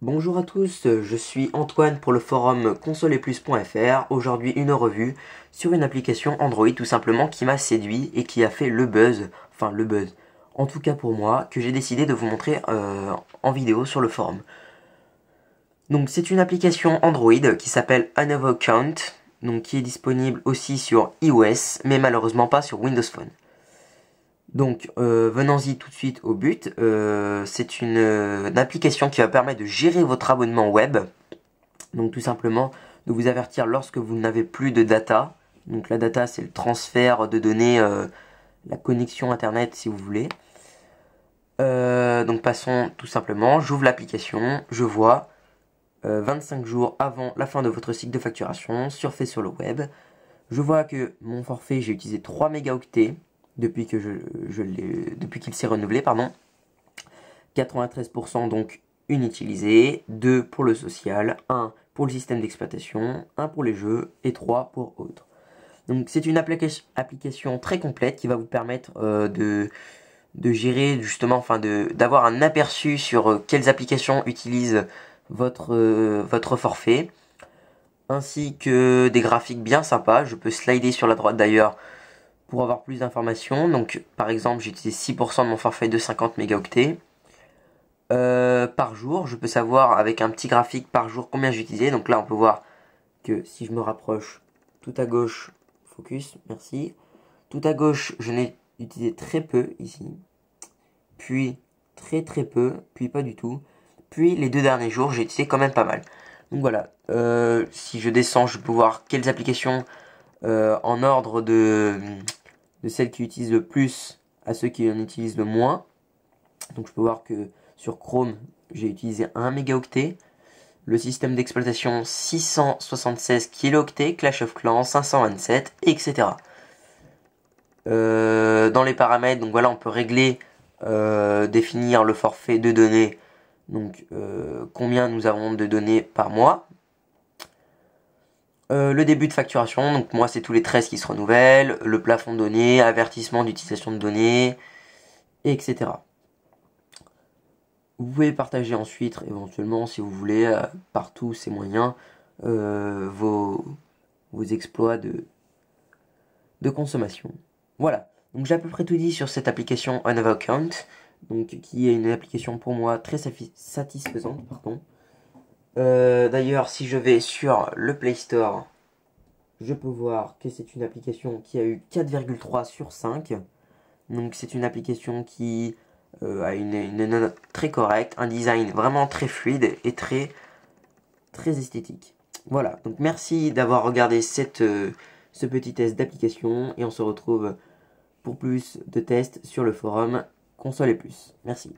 Bonjour à tous, je suis Antoine pour le forum consoleetplus.fr. Aujourd'hui une revue sur une application Android tout simplement qui m'a séduit et qui a fait le buzz, en tout cas pour moi, que j'ai décidé de vous montrer en vidéo sur le forum. Donc c'est une application Android qui s'appelle Unavoccount, donc qui est disponible aussi sur iOS, mais malheureusement pas sur Windows Phone. Donc, venons-y tout de suite au but. C'est une application qui va permettre de gérer votre abonnement web. Donc, tout simplement, de vous avertir lorsque vous n'avez plus de data. Donc, la data, c'est le transfert de données, la connexion Internet, si vous voulez. Donc, passons tout simplement. J'ouvre l'application. Je vois 25 jours avant la fin de votre cycle de facturation, surfer sur le web. Je vois que mon forfait, j'ai utilisé 3 mégaoctets. Depuis qu'il s'est renouvelé, pardon. 93% donc inutilisé, 2 pour le social, 1 pour le système d'exploitation, 1 pour les jeux et 3 pour autres. Donc c'est une application très complète qui va vous permettre de gérer justement, d'avoir un aperçu sur quelles applications utilisent votre forfait, ainsi que des graphiques bien sympas. Je peux slider sur la droite d'ailleurs pour avoir plus d'informations. Donc par exemple j'utilise 6% de mon forfait de 50 mégaoctets. Par jour, je peux savoir avec un petit graphique par jour combien j'utilisais. Donc là on peut voir que si je me rapproche tout à gauche, focus, merci. Tout à gauche je n'ai utilisé très peu ici. Puis très peu, puis pas du tout. Puis les 2 derniers jours j'ai utilisé quand même pas mal. Donc voilà, si je descends je peux voir quelles applications en ordre de celles qui utilisent le plus à ceux qui en utilisent le moins. Donc je peux voir que sur Chrome, j'ai utilisé 1 mégaoctet. Le système d'exploitation 676 kilooctets, Clash of Clans 527, etc. Dans les paramètres, donc voilà, on peut régler, définir le forfait de données. Donc combien nous avons de données par mois. Le début de facturation, donc moi c'est tous les 13 qui se renouvellent, le plafond de données, avertissement d'utilisation de données, etc. Vous pouvez partager ensuite, éventuellement, si vous voulez, par tous ces moyens, vos exploits de consommation. Voilà, donc j'ai à peu près tout dit sur cette application Unavoccount, donc qui est une application pour moi très satisfaisante, pardon. D'ailleurs, si je vais sur le Play Store, je peux voir que c'est une application qui a eu 4,3 sur 5. Donc c'est une application qui a une note très correcte, un design vraiment très fluide et très esthétique. Voilà, donc merci d'avoir regardé ce petit test d'application et on se retrouve pour plus de tests sur le forum Console et Plus. Merci.